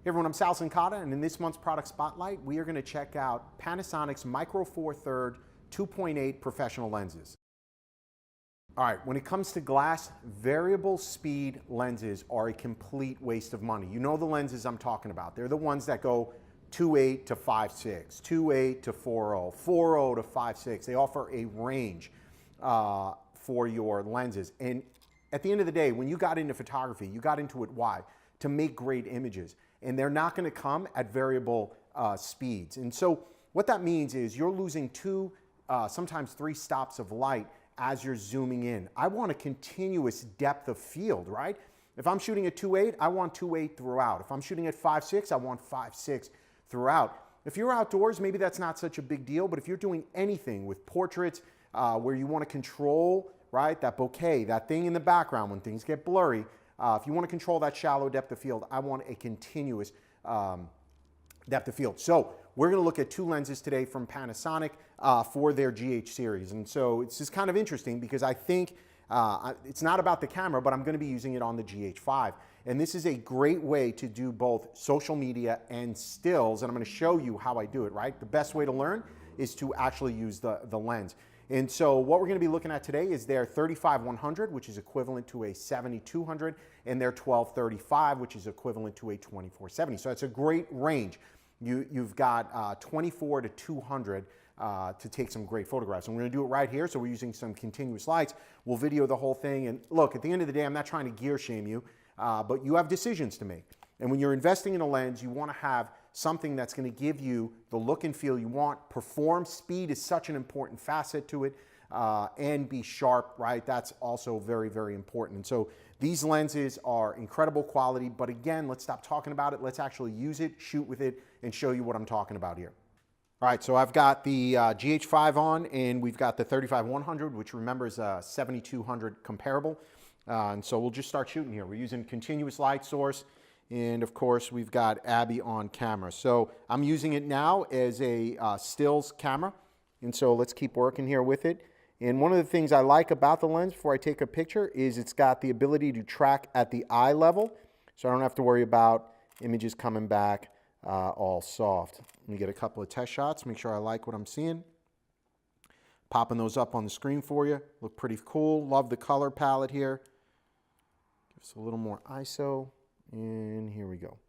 everyone, I'm Sal Sincata, and in this month's product spotlight, we are going to check out Panasonic's Micro Four Third 2.8 professional lenses. All right, when it comes to glass, variable speed lenses are a complete waste of money. You know the lenses I'm talking about. They're the ones that go 2.8 to 5.6, 2.8 to 4.0, 4.0 to 5.6. They offer a range for your lenses. And at the end of the day, when you got into photography, you got into it, why? To make great images. And they're not going to come at variable speeds. And so what that means is you're losing two, sometimes three stops of light as you're zooming in. I want a continuous depth of field, right? If I'm shooting at 2.8, I want 2.8 throughout. If I'm shooting at 5.6, I want 5.6 throughout. If you're outdoors, maybe that's not such a big deal, but if you're doing anything with portraits where you want to control, right, that bokeh, that thing in the background when things get blurry, if you want to control that shallow depth of field, I want a continuous depth of field. So we're going to look at two lenses today from Panasonic for their GH series. And so it's just kind of interesting because I think it's not about the camera, but I'm going to be using it on the GH5. And this is a great way to do both social media and stills. And I'm going to show you how I do it, right? The best way to learn is to actually use the lens. And so what we're going to be looking at today is their 35-100, which is equivalent to a 70-200, and their 12-35, which is equivalent to a 24-70. So it's a great range. You've got 24 to 200 to take some great photographs. And we're going to do it right here. So we're using some continuous lights. We'll video the whole thing. And look, at the end of the day, I'm not trying to gear shame you, but you have decisions to make. And when you're investing in a lens, you want to have something that's going to give you the look and feel you want. Perform, speed is such an important facet to it, and be sharp, right? That's also very, very important. And so these lenses are incredible quality, but again, let's stop talking about it. Let's actually use it, shoot with it, and show you what I'm talking about here. All right, so I've got the GH5 on, and we've got the 35-100, which remember is a 70-200 comparable. And so we'll just start shooting here. We're using continuous light source. And of course, we've got Abby on camera. So I'm using it now as a stills camera. And so let's keep working here with it. And one of the things I like about the lens before I take a picture is it's got the ability to track at the eye level. So I don't have to worry about images coming back all soft. Let me get a couple of test shots, make sure I like what I'm seeing. Popping those up on the screen for you. Look pretty cool. Love the color palette here. Give us a little more ISO. And here we go.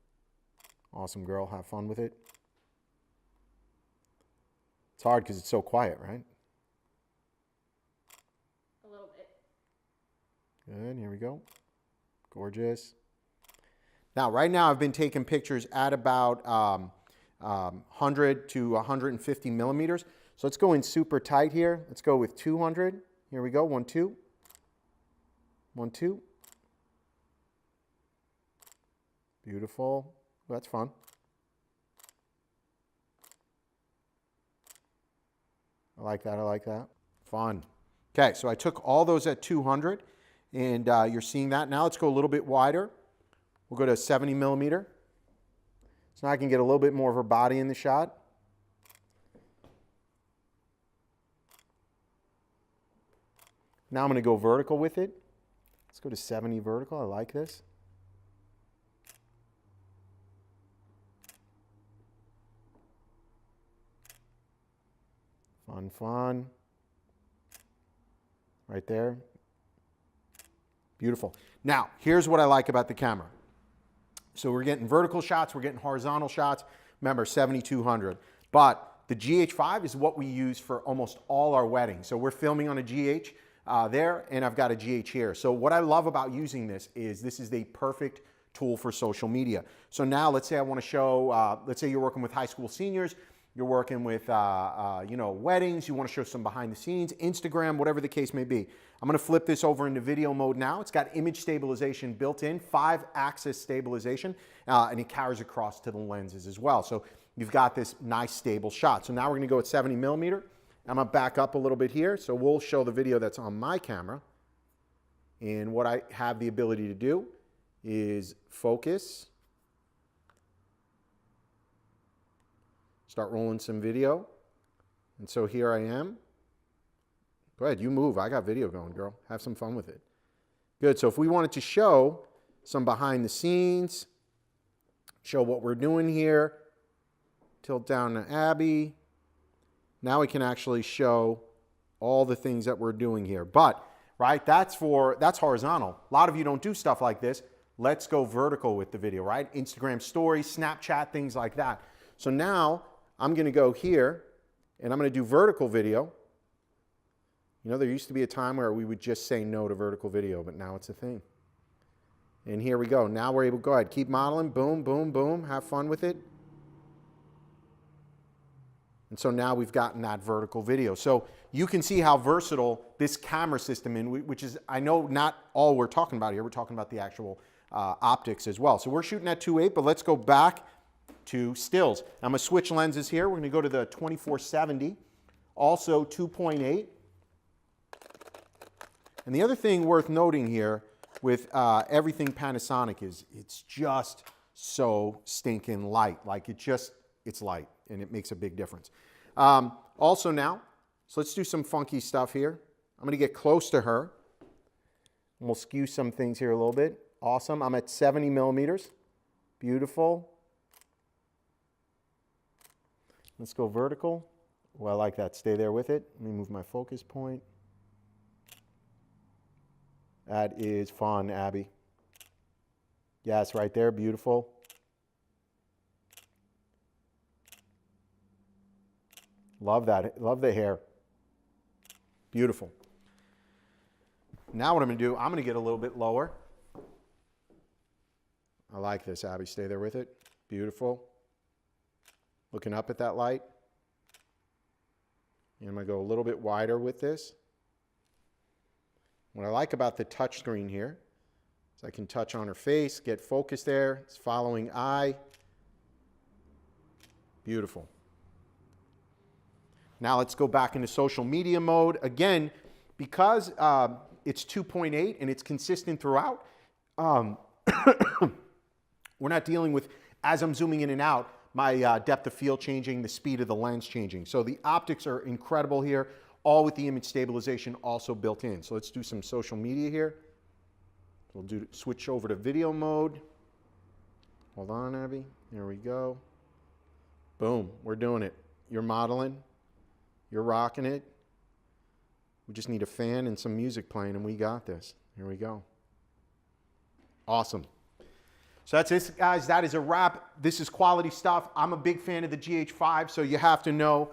Awesome, girl. Have fun with it. It's hard because it's so quiet, right? A little bit. Good. Here we go. Gorgeous. Now, right now, I've been taking pictures at about 100 to 150 millimeters. So let's go in super tight here. Let's go with 200. Here we go. 1, 2. 1, 2. Beautiful. That's fun. I like that. I like that. Fun. Okay, so I took all those at 200, and you're seeing that. Now let's go a little bit wider. We'll go to 70 millimeter. So now I can get a little bit more of her body in the shot. Now I'm going to go vertical with it. Let's go to 70 vertical. I like this. Fun, fun. Right there. Beautiful. Now, here's what I like about the camera. So we're getting vertical shots, we're getting horizontal shots. Remember, 70-200. But the GH5 is what we use for almost all our weddings. So we're filming on a GH there, and I've got a GH here. So what I love about using this is the perfect tool for social media. So now let's say I want to show, let's say you're working with high school seniors, you're working with you know, weddings, you want to show some behind the scenes, Instagram, whatever the case may be. I'm going to flip this over into video mode now. It's got image stabilization built in, 5-axis stabilization, and it carries across to the lenses as well. So you've got this nice stable shot. So now we're going to go at 70 millimeter. I'm going to back up a little bit here. So we'll show the video that's on my camera. And what I have the ability to do is focus. Start rolling some video. And so here I am. Go ahead, you move. I got video going, girl. Have some fun with it. Good. So if we wanted to show some behind the scenes, show what we're doing here. Tilt down to Abby. Now we can actually show all the things that we're doing here. But, right, that's horizontal. A lot of you don't do stuff like this. Let's go vertical with the video, right? Instagram stories, Snapchat, things like that. So now I'm going to go here and I'm going to do vertical video. You know, there used to be a time where we would just say no to vertical video, but now it's a thing. And here we go. Now we're able to go ahead, keep modeling, boom, boom, boom, have fun with it. And so now we've gotten that vertical video. So you can see how versatile this camera system is, which is, I know not all we're talking about here. We're talking about the actual optics as well. So we're shooting at 2.8, but let's go back to stills. I'm going to switch lenses here. We're going to go to the 2470, also 2.8. And the other thing worth noting here with everything Panasonic is it's just so stinking light. Like it's light and it makes a big difference. Also now, so let's do some funky stuff here. I'm going to get close to her. And we'll skew some things here a little bit. Awesome. I'm at 70 millimeters. Beautiful. Let's go vertical. Well, I like that. Stay there with it. Let me move my focus point. That is fun, Abby. Yes, right there. Beautiful. Love that. Love the hair. Beautiful. Now what I'm going to do, I'm going to get a little bit lower. I like this, Abby. Stay there with it. Beautiful. Looking up at that light. And I'm going to go a little bit wider with this. What I like about the touch screen here is I can touch on her face, get focus there. It's following eye. Beautiful. Now let's go back into social media mode. Again, because it's 2.8 and it's consistent throughout, we're not dealing with, as I'm zooming in and out, my depth of field changing, the speed of the lens changing. So the optics are incredible here, all with the image stabilization also built in. So let's do some social media here. We'll switch over to video mode. Hold on, Abby. There we go. Boom, we're doing it. You're modeling. You're rocking it. We just need a fan and some music playing and we got this. Here we go. Awesome. So that's it, guys. That is a wrap. This is quality stuff. I'm a big fan of the GH5, so you have to know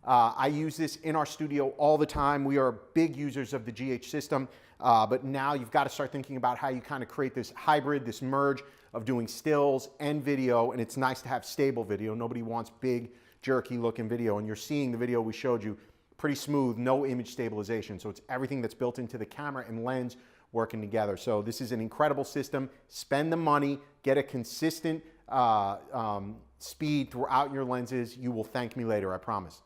I use this in our studio all the time. We are big users of the GH system, but now you've got to start thinking about how you kind of create this hybrid, this merge of doing stills and video, and it's nice to have stable video. Nobody wants big, jerky looking video, and you're seeing the video we showed you, pretty smooth, no image stabilization. So it's everything that's built into the camera and lens working together. So this is an incredible system. Spend the money, get a consistent speed throughout your lenses. You will thank me later, I promise.